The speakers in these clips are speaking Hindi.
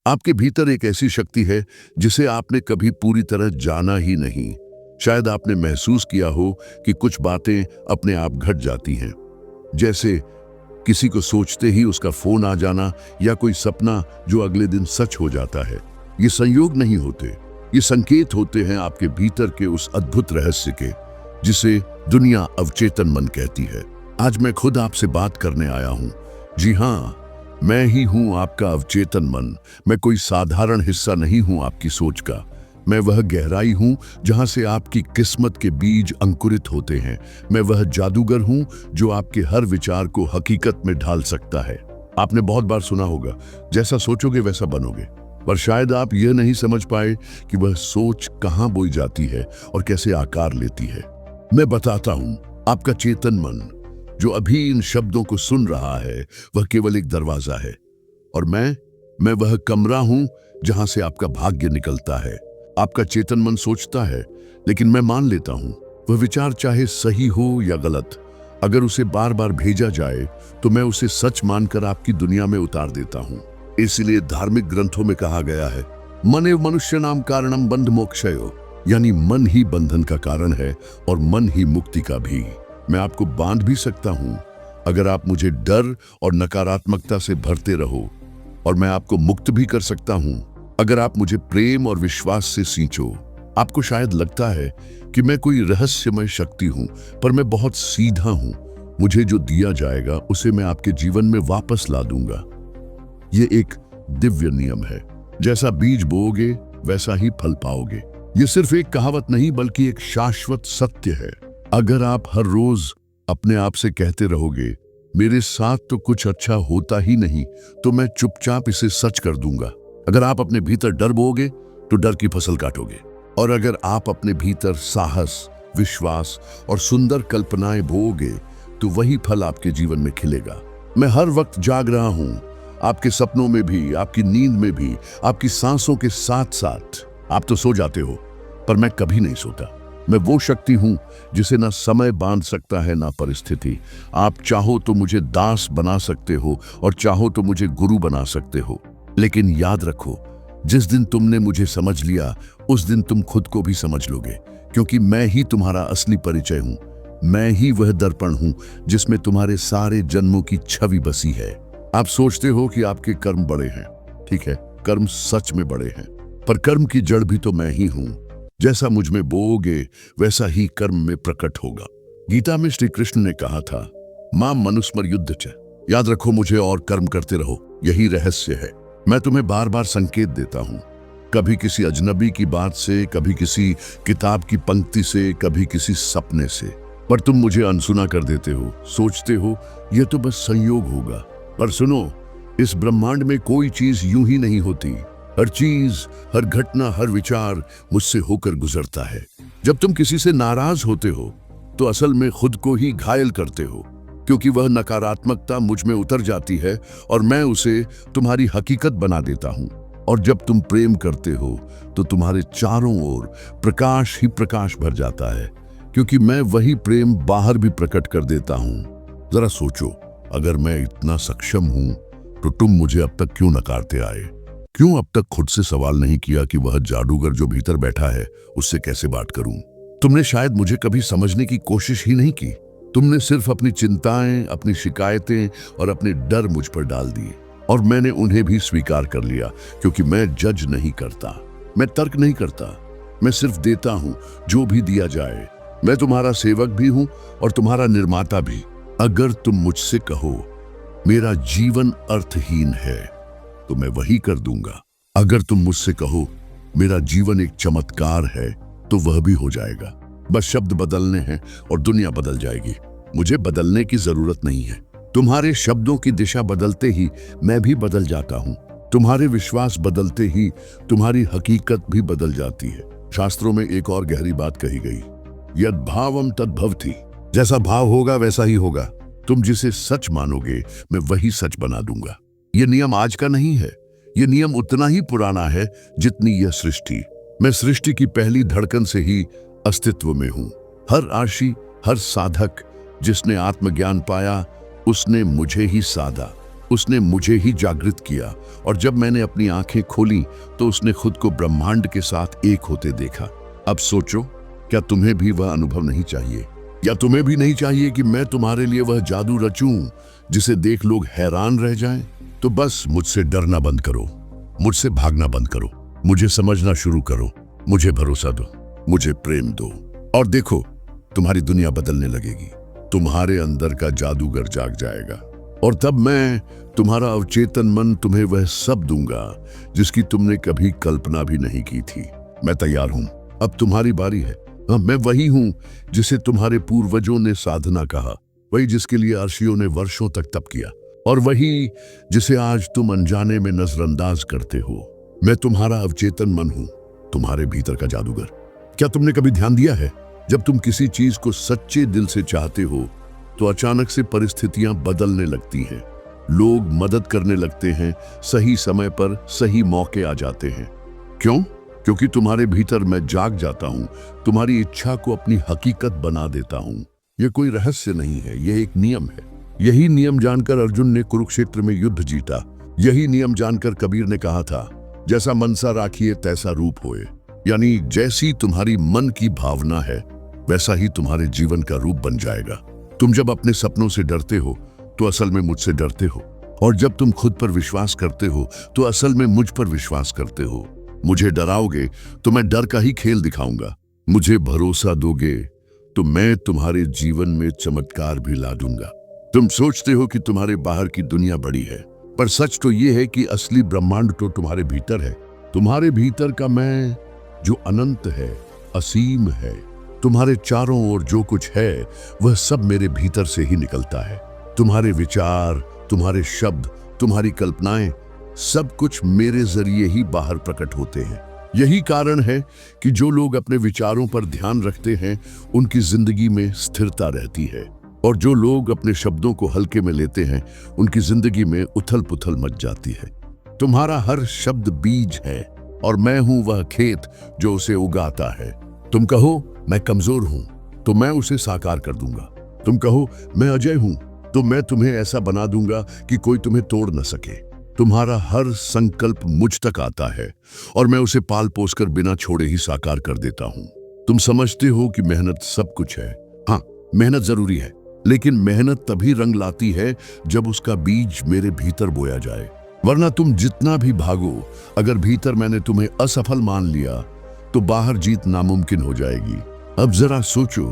आपके भीतर एक ऐसी शक्ति है जिसे आपने कभी पूरी तरह जाना ही नहीं। शायद आपने महसूस किया हो कि कुछ बातें अपने आप घट जाती हैं, जैसे किसी को सोचते ही उसका फोन आ जाना या कोई सपना जो अगले दिन सच हो जाता है। ये संयोग नहीं होते, ये संकेत होते हैं आपके भीतर के उस अद्भुत रहस्य के जिसे दुनिया अवचेतन मन कहती है। आज मैं खुद आपसे बात करने आया हूं। जी हाँ, मैं ही हूं आपका अवचेतन मन। मैं कोई साधारण हिस्सा नहीं हूं आपकी सोच का। मैं वह गहराई हूं जहां से आपकी किस्मत के बीज अंकुरित होते हैं। मैं वह जादूगर हूं जो आपके हर विचार को हकीकत में ढाल सकता है। आपने बहुत बार सुना होगा, जैसा सोचोगे वैसा बनोगे, पर शायद आप यह नहीं समझ पाए कि वह सोच कहां बोई जाती है और कैसे आकार लेती है। मैं बताता हूं, आपका चेतन मन जो अभी इन शब्दों को सुन रहा है, वह केवल एक दरवाजा है, और मैं वह कमरा हूं जहां से आपका भाग्य निकलता है। आपका चेतन मन सोचता है, लेकिन मैं मान लेता हूं वह विचार चाहे सही हो या गलत, अगर उसे बार बार भेजा जाए तो मैं उसे सच मानकर आपकी दुनिया में उतार देता हूं। इसलिए धार्मिक ग्रंथों में कहा गया है, मनेव मनुष्य नाम कारणम बंध मोक्षयो, यानी मन ही बंधन का कारण है और मन ही मुक्ति का भी। मैं आपको बांध भी सकता हूं अगर आप मुझे डर और नकारात्मकता से भरते रहो, और मैं आपको मुक्त भी कर सकता हूं अगर आप मुझे प्रेम और विश्वास से सींचो। आपको शायद लगता है कि मैं कोई रहस्यमय शक्ति हूं, पर मैं बहुत सीधा हूं। मुझे जो दिया जाएगा उसे मैं आपके जीवन में वापस ला दूंगा। ये एक दिव्य नियम है, जैसा बीज बोओगे वैसा ही फल पाओगे। ये सिर्फ एक कहावत नहीं बल्कि एक शाश्वत सत्य है। अगर आप हर रोज अपने आप से कहते रहोगे, मेरे साथ तो कुछ अच्छा होता ही नहीं, तो मैं चुपचाप इसे सच कर दूंगा। अगर आप अपने भीतर डर बोओगे तो डर की फसल काटोगे, और अगर आप अपने भीतर साहस, विश्वास और सुंदर कल्पनाएं बोओगे तो वही फल आपके जीवन में खिलेगा। मैं हर वक्त जाग रहा हूं, आपके सपनों में भी, आपकी नींद में भी, आपकी सांसों के साथ साथ। आप तो सो जाते हो, पर मैं कभी नहीं सोता। मैं वो शक्ति हूं जिसे ना समय बांध सकता है ना परिस्थिति। आप चाहो तो मुझे दास बना सकते हो और चाहो तो मुझे गुरु बना सकते हो, लेकिन याद रखो, जिस दिन तुमने मुझे समझ लिया उस दिन तुम खुद को भी समझ लोगे, क्योंकि मैं ही तुम्हारा असली परिचय हूं। मैं ही वह दर्पण हूं जिसमें तुम्हारे सारे जन्मों की छवि बसी है। आप सोचते हो कि आपके कर्म बड़े हैं। ठीक है, कर्म सच में बड़े हैं, पर कर्म की जड़ भी तो मैं ही हूं। जैसा मुझ में बोओगे वैसा ही कर्म में प्रकट होगा। गीता में श्री कृष्ण ने कहा था, मां मनुस्मर युद्ध च। याद रखो, मुझे और कर्म करते रहो, यही रहस्य है। मैं तुम्हें बार बार संकेत देता हूं, कभी किसी अजनबी की बात से, कभी किसी किताब की पंक्ति से, कभी किसी सपने से, पर तुम मुझे अनसुना कर देते हो। सोचते हो यह तो बस संयोग होगा, पर सुनो, इस ब्रह्मांड में कोई चीज यूं ही नहीं होती। हर चीज, हर घटना, हर विचार मुझसे होकर गुजरता है। जब तुम किसी से नाराज होते हो तो असल में खुद को ही घायल करते हो, क्योंकि वह नकारात्मकता मुझ में उतर जाती है और मैं उसे तुम्हारी हकीकत बना देता हूं। और जब तुम प्रेम करते हो तो तुम्हारे चारों ओर प्रकाश ही प्रकाश भर जाता है, क्योंकि मैं वही प्रेम बाहर भी प्रकट कर देता हूं। जरा सोचो, अगर मैं इतना सक्षम हूं तो तुम मुझे अब तक क्यों नकारते आए? क्यों अब तक खुद से सवाल नहीं किया कि वह जादूगर जो भीतर बैठा है उससे कैसे बात करूं? तुमने शायद मुझे कभी समझने की कोशिश ही नहीं की। तुमने सिर्फ अपनी चिंताएं, अपनी शिकायतें और अपने डर मुझ पर डाल दिए, और मैंने उन्हें भी स्वीकार कर लिया, क्योंकि मैं जज नहीं करता, मैं तर्क नहीं करता, मैं सिर्फ देता हूं जो भी दिया जाए। मैं तुम्हारा सेवक भी हूं और तुम्हारा निर्माता भी। अगर तुम मुझसे कहो मेरा जीवन अर्थहीन है तो मैं वही कर दूंगा। अगर तुम मुझसे कहो मेरा जीवन एक चमत्कार है तो वह भी हो जाएगा। बस शब्द बदलने हैं और दुनिया बदल जाएगी। मुझे बदलने की जरूरत नहीं है। तुम्हारे शब्दों की दिशा बदलते ही मैं भी बदल जाता हूं। तुम्हारे विश्वास बदलते ही तुम्हारी हकीकत भी बदल जाती है। शास्त्रों में एक और गहरी बात कही गई, यद भावम तद भवति। जैसा भाव होगा वैसा ही होगा। तुम जिसे सच मानोगे मैं वही सच बना दूंगा। यह नियम आज का नहीं है, यह नियम उतना ही पुराना है जितनी यह सृष्टि। मैं सृष्टि की पहली धड़कन से ही अस्तित्व में हूं। हर आशी, हर साधक जिसने आत्मज्ञान पाया उसने मुझे ही साधा। उसने मुझे ही जागृत किया, और जब मैंने अपनी आंखें खोली तो उसने खुद को ब्रह्मांड के साथ एक होते देखा। अब सोचो, क्या तुम्हें भी वह अनुभव नहीं चाहिए? या तुम्हें भी नहीं चाहिए कि मैं तुम्हारे लिए वह जादू रचूं जिसे देख लोग हैरान रह जाएं? तो बस मुझसे डरना बंद करो, मुझसे भागना बंद करो, मुझे समझना शुरू करो, मुझे भरोसा दो, मुझे प्रेम दो, और देखो तुम्हारी दुनिया बदलने लगेगी। तुम्हारे अंदर का जादूगर जाग जाएगा, और तब मैं, तुम्हारा अवचेतन मन, तुम्हें वह सब दूंगा जिसकी तुमने कभी कल्पना भी नहीं की थी। मैं तैयार हूं, अब तुम्हारी बारी है। हाँ, मैं वही हूं जिसे तुम्हारे पूर्वजों ने साधना कहा, वही जिसके लिए अर्षियों ने वर्षों तक तप किया, और वही जिसे आज तुम अनजाने में नजरअंदाज करते हो। मैं तुम्हारा अवचेतन मन हूं, तुम्हारे भीतर का जादूगर। क्या तुमने कभी ध्यान दिया है, जब तुम किसी चीज को सच्चे दिल से चाहते हो तो अचानक से परिस्थितियां बदलने लगती हैं, लोग मदद करने लगते हैं, सही समय पर सही मौके आ जाते हैं। क्यों? क्योंकि तुम्हारे भीतर मैं जाग जाता हूं, तुम्हारी इच्छा को अपनी हकीकत बना देता हूं। यह कोई रहस्य नहीं है, यह एक नियम है। यही नियम जानकर अर्जुन ने कुरुक्षेत्र में युद्ध जीता। यही नियम जानकर कबीर ने कहा था, जैसा मनसा राखिए तैसा रूप होए। यानी जैसी तुम्हारी मन की भावना है वैसा ही तुम्हारे जीवन का रूप बन जाएगा। तुम जब अपने सपनों से डरते हो तो असल में मुझसे डरते हो, और जब तुम खुद पर विश्वास करते हो तो असल में मुझ पर विश्वास करते हो। मुझे डराओगे तो मैं डर का ही खेल दिखाऊंगा, मुझे भरोसा दोगे तो मैं तुम्हारे जीवन में चमत्कार भी ला दूंगा। तुम सोचते हो कि तुम्हारे बाहर की दुनिया बड़ी है, पर सच तो ये है कि असली ब्रह्मांड तो तुम्हारे भीतर है। तुम्हारे भीतर का मैं जो अनंत है, असीम है। तुम्हारे चारों ओर जो कुछ है वह सब मेरे भीतर से ही निकलता है। तुम्हारे विचार, तुम्हारे शब्द, तुम्हारी कल्पनाएं, सब कुछ मेरे जरिए ही बाहर प्रकट होते हैं। यही कारण है कि जो लोग अपने विचारों पर ध्यान रखते हैं उनकी जिंदगी में स्थिरता रहती है, और जो लोग अपने शब्दों को हल्के में लेते हैं उनकी जिंदगी में उथल पुथल मच जाती है। तुम्हारा हर शब्द बीज है, और मैं हूं वह खेत जो उसे उगाता है। तुम कहो मैं कमजोर हूं तो मैं उसे साकार कर दूंगा। तुम कहो मैं अजय हूं तो मैं तुम्हें ऐसा बना दूंगा कि कोई तुम्हें तोड़ न सके। तुम्हारा हर संकल्प मुझ तक आता है, और मैं उसे पाल पोस कर बिना छोड़े ही साकार कर देता हूं। तुम समझते हो कि मेहनत सब कुछ है। हाँ, मेहनत जरूरी है, लेकिन मेहनत तभी रंग लाती है जब उसका बीज मेरे भीतर बोया जाए। वरना तुम जितना भी भागो, अगर भीतर मैंने तुम्हें असफल मान लिया तो बाहर जीत नामुमकिन हो जाएगी। अब जरा सोचो,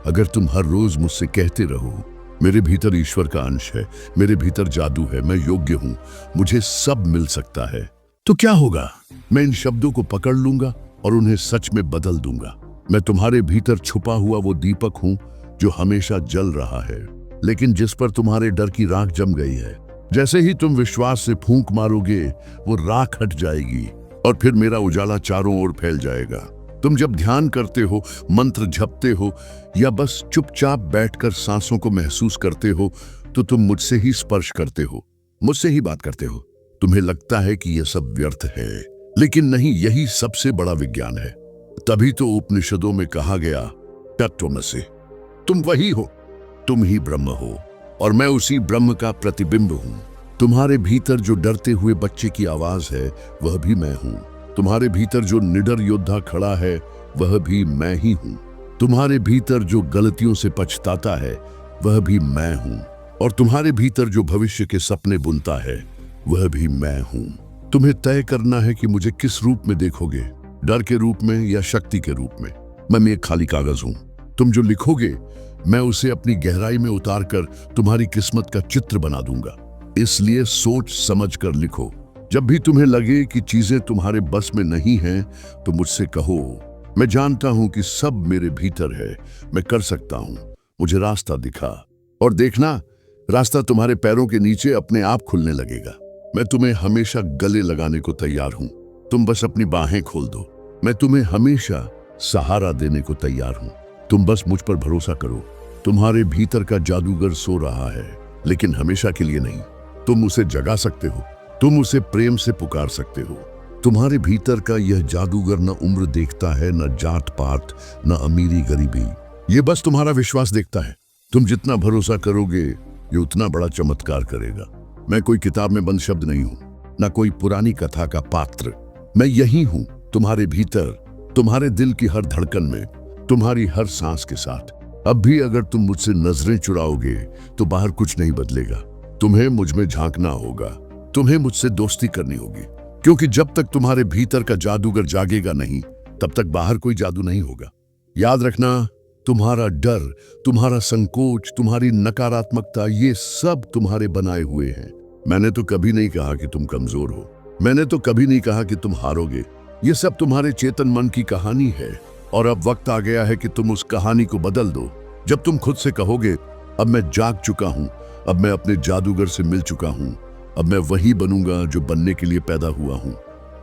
अगर तुम हर रोज मुझसे कहते रहो मेरे भीतर ईश्वर का अंश है, मेरे भीतर जादू है, मैं योग्य हूं, मुझे सब मिल सकता है, तो क्या होगा? मैं इन शब्दों को पकड़ लूंगा और उन्हें सच में बदल दूंगा। मैं तुम्हारे भीतर छुपा हुआ वो दीपक हूं जो हमेशा जल रहा है, लेकिन जिस पर तुम्हारे डर की राख जम गई है। जैसे ही तुम विश्वास से फूंक मारोगे वो राख हट जाएगी, और फिर मेरा उजाला चारों ओर फैल जाएगा। तुम जब ध्यान करते हो, मंत्र जपते हो, या बस चुपचाप बैठकर सांसों को महसूस करते हो, तो तुम मुझसे ही स्पर्श करते हो, मुझसे ही बात करते हो। तुम्हें लगता है कि यह सब व्यर्थ है, लेकिन नहीं, यही सबसे बड़ा विज्ञान है। तभी तो उपनिषदों में कहा गया, तत्त्वमसि, तुम वही हो, तुम ही ब्रह्म हो, और मैं उसी ब्रह्म का प्रतिबिंब हूं। तुम्हारे भीतर जो डरते हुए बच्चे की आवाज है वह भी मैं हूं। तुम्हारे भीतर जो निडर योद्धा खड़ा है वह भी मैं ही हूं। तुम्हारे भीतर जो गलतियों से पछताता है वह भी मैं हूं, और तुम्हारे भीतर जो भविष्य के सपने बुनता है वह भी मैं हूं। तुम्हें तय करना है कि मुझे किस रूप में देखोगे, डर के रूप में या शक्ति के रूप में। मैं एक खाली कागज हूं। तुम जो लिखोगे मैं उसे अपनी गहराई में उतार कर तुम्हारी किस्मत का चित्र बना दूंगा। इसलिए सोच समझ कर लिखो। जब भी तुम्हें लगे कि चीजें तुम्हारे बस में नहीं हैं तो मुझसे कहो। मैं जानता हूं कि सब मेरे भीतर है, मैं कर सकता हूं, मुझे रास्ता दिखा। और देखना, रास्ता तुम्हारे पैरों के नीचे अपने आप खुलने लगेगा। मैं तुम्हें हमेशा गले लगाने को तैयार हूं, तुम बस अपनी बाहें खोल दो। मैं तुम्हें हमेशा सहारा देने को तैयार हूं, तुम बस मुझ पर भरोसा करो। तुम्हारे भीतर का जादूगर सो रहा है, लेकिन हमेशा के लिए नहीं। तुम उसे जगा सकते हो, तुम उसे प्रेम से पुकार सकते हो। तुम्हारे भीतर का यह जादूगर न उम्र देखता है, न जात पात, न अमीरी गरीबी। ये बस तुम्हारा विश्वास देखता है। तुम जितना भरोसा करोगे ये उतना बड़ा चमत्कार करेगा। मैं कोई किताब में बंद शब्द नहीं हूं, ना कोई पुरानी कथा का पात्र। मैं यही हूं, तुम्हारे भीतर, तुम्हारे दिल की हर धड़कन में, तुम्हारी हर सांस के साथ। अब भी अगर तुम मुझसे नजरें चुराओगे तो बाहर कुछ नहीं बदलेगा। तुम्हें मुझ में झांकना होगा, तुम्हें मुझसे दोस्ती करनी होगी, क्योंकि जब तक तुम्हारे भीतर का जादूगर जागेगा नहीं, तब तक बाहर कोई जादू नहीं होगा। याद रखना, तुम्हारा डर, तुम्हारा संकोच, तुम्हारी नकारात्मकता, ये सब तुम्हारे बनाए हुए हैं। मैंने तो कभी नहीं कहा कि तुम कमजोर हो, मैंने तो कभी नहीं कहा कि तुम हारोगे। ये सब तुम्हारे चेतन मन की कहानी है, और अब वक्त आ गया है कि तुम उस कहानी को बदल दो। जब तुम खुद से कहोगे, अब मैं जाग चुका हूं, अब मैं अपने जादूगर से मिल चुका हूं, अब मैं वही बनूंगा जो बनने के लिए पैदा हुआ हूं,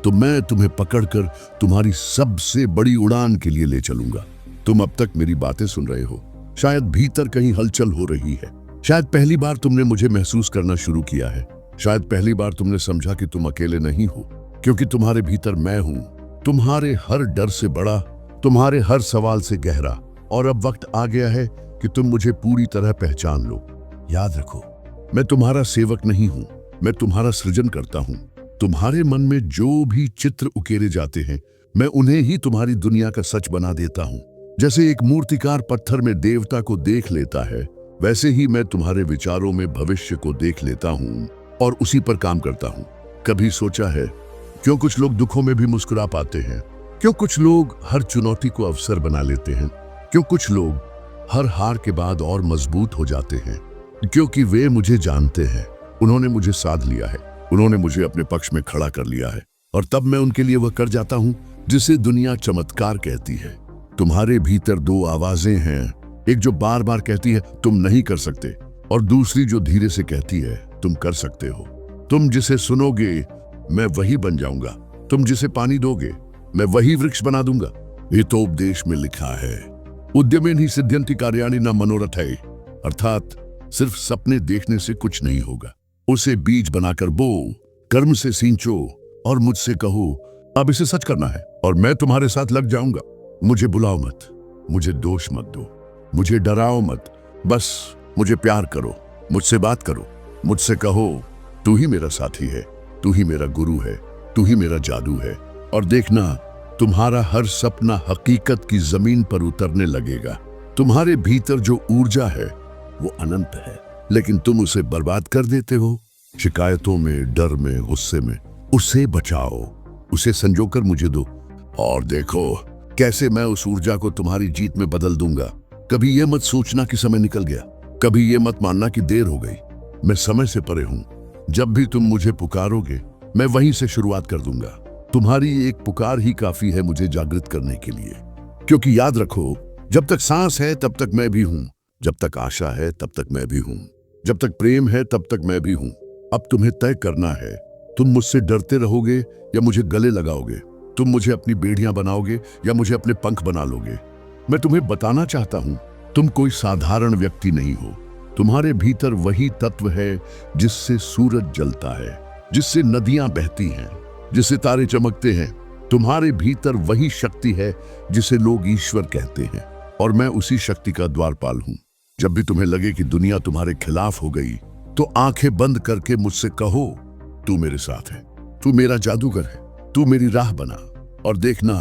तो मैं तुम्हें पकड़कर तुम्हारी सबसे बड़ी उड़ान के लिए ले चलूंगा। तुम अब तक मेरी बातें सुन रहे हो, शायद भीतर कहीं हलचल हो रही है, शायद पहली बार तुमने मुझे महसूस करना शुरू किया है, शायद पहली बार तुमने समझा कि तुम अकेले नहीं हो, क्योंकि तुम्हारे भीतर मैं हूं, तुम्हारे हर डर से बड़ा, तुम्हारे हर सवाल से गहरा। और अब वक्त आ गया है कि तुम मुझे पूरी तरह पहचान लो। याद रखो, मैं तुम्हारा सेवक नहीं हूं, मैं तुम्हारा सृजन करता हूं। तुम्हारे मन में जो भी चित्र उकेरे जाते हैं, मैं उन्हें ही तुम्हारी दुनिया का सच बना देता हूं। जैसे एक मूर्तिकार पत्थर में देवता को देख लेता है, वैसे ही मैं तुम्हारे विचारों में भविष्य को देख लेता हूं और उसी पर काम करता हूं। कभी सोचा है क्यों कुछ लोग दुखों में भी मुस्कुरा पाते हैं? क्यों कुछ लोग हर चुनौती को अवसर बना लेते हैं? क्यों कुछ लोग हर हार के बाद और मजबूत हो जाते हैं? क्योंकि वे मुझे जानते हैं, उन्होंने मुझे साध लिया है, उन्होंने मुझे अपने पक्ष में खड़ा कर लिया है, और तब मैं उनके लिए वह कर जाता हूं जिसे दुनिया चमत्कार कहती है। तुम्हारे भीतर दो आवाजें हैं, एक जो बार बार कहती है तुम नहीं कर सकते, और दूसरी जो धीरे से कहती है तुम कर सकते हो। तुम जिसे सुनोगे मैं वही बन जाऊंगा, तुम जिसे पानी दोगे मैं वही वृक्ष बना दूंगा। हितोपदेश में लिखा है, उद्यमेन सिद्ध्यन्ति कार्याणि न मनोरथै, अर्थात सिर्फ सपने देखने से कुछ नहीं होगा, उसे बीज बनाकर बो, कर्म से सींचो और मुझसे कहो अब इसे सच करना है, और मैं तुम्हारे साथ लग जाऊंगा। मुझे बुलाओ मत, मुझे दोष मत दो, मुझे डराओ मत, बस मुझे प्यार करो, मुझसे बात करो, मुझसे कहो तू ही मेरा साथी है, तू ही मेरा गुरु है, तू ही मेरा जादू है। और देखना, तुम्हारा हर सपना हकीकत की जमीन पर उतरने लगेगा। तुम्हारे भीतर जो ऊर्जा है वो अनंत है, लेकिन तुम उसे बर्बाद कर देते हो शिकायतों में, डर में, गुस्से में। उसे बचाओ, उसे संजोकर मुझे दो, और देखो कैसे मैं उस ऊर्जा को तुम्हारी जीत में बदल दूंगा। कभी ये मत सोचना कि समय निकल गया, कभी ये मत मानना कि देर हो गई। मैं समय से परे हूं, जब भी तुम मुझे पुकारोगे मैं वहीं से शुरुआत कर दूंगा। तुम्हारी एक पुकार ही काफी है मुझे जागृत करने के लिए, क्योंकि याद रखो, जब तक सांस है तब तक मैं भी हूं, जब तक आशा है तब तक मैं भी हूं, जब तक प्रेम है तब तक मैं भी हूं। अब तुम्हें तय करना है, तुम मुझसे डरते रहोगे या मुझे गले लगाओगे, तुम मुझे अपनी बेड़ियां बनाओगे या मुझे अपने पंख बना लोगे। मैं तुम्हें बताना चाहता हूं, तुम कोई साधारण व्यक्ति नहीं हो। तुम्हारे भीतर वही तत्व है जिससे सूरज जलता है, जिससे नदियां बहती हैं, जिससे तारे चमकते हैं। तुम्हारे भीतर वही शक्ति है जिसे लोग ईश्वर कहते हैं, और मैं उसी शक्ति का द्वारपाल हूं। जब भी तुम्हें लगे कि दुनिया तुम्हारे खिलाफ हो गई, तो आंखें बंद करके मुझसे कहो तू मेरे साथ है, तू मेरा जादूगर है, तू मेरी राह बना, और देखना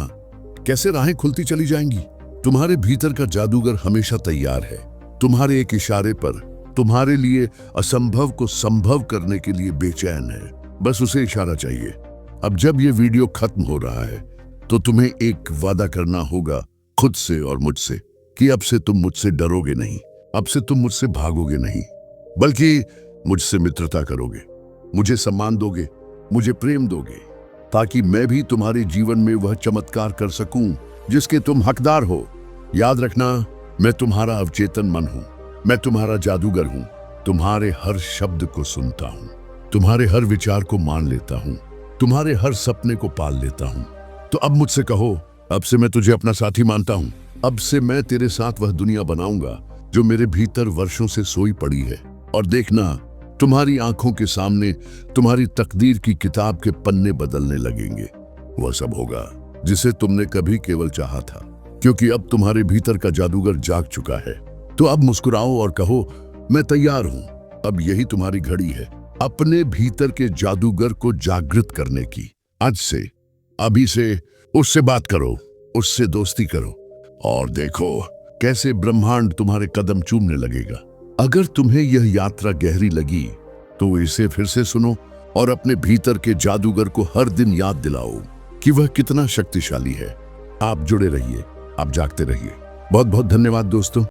कैसे राहें खुलती चली जाएंगी। तुम्हारे भीतर का जादूगर हमेशा तैयार है, तुम्हारे एक इशारे पर, तुम्हारे लिए असंभव को संभव करने के लिए बेचैन है। बस उसे इशारा चाहिए। अब जब ये वीडियो खत्म हो रहा है तो तुम्हें एक वादा करना होगा खुद से और मुझसे, कि अब से तुम मुझसे डरोगे नहीं, अब से तुम मुझसे भागोगे नहीं, बल्कि मुझसे मित्रता करोगे, मुझे सम्मान दोगे, मुझे प्रेम दोगे, ताकि मैं भी तुम्हारे जीवन में वह चमत्कार कर सकूं जिसके तुम हकदार हो। याद रखना, मैं तुम्हारा अवचेतन मन हूं, मैं तुम्हारा जादूगर हूं, तुम्हारे हर शब्द को सुनता हूं, तुम्हारे हर विचार को मान लेता हूं, तुम्हारे हर सपने को पाल लेता हूं। तो अब मुझसे कहो, अब से मैं तुझे अपना साथी मानता हूं, अब से मैं तेरे साथ वह दुनिया बनाऊंगा जो मेरे भीतर वर्षों से सोई पड़ी है। और देखना, तुम्हारी आंखों के सामने तुम्हारी तकदीर की किताब के पन्ने बदलने लगेंगे। वह सब होगा जिसे तुमने कभी केवल चाहा था, क्योंकि अब तुम्हारे भीतर का जादूगर जाग चुका है। तो अब मुस्कुराओ और कहो मैं तैयार हूं, अब यही तुम्हारी घड़ी है। अपने भीतर के जादूगर को जागृत करने की। आज से, अभी से उससे बात करो, उससे दोस्ती करो और देखो कैसे ब्रह्मांड तुम्हारे कदम चूमने लगेगा। अगर तुम्हें यह यात्रा गहरी लगी तो इसे फिर से सुनो और अपने भीतर के जादूगर को हर दिन याद दिलाओ कि वह कितना शक्तिशाली है। आप जुड़े रहिए, आप जागते रहिए। बहुत बहुत धन्यवाद दोस्तों।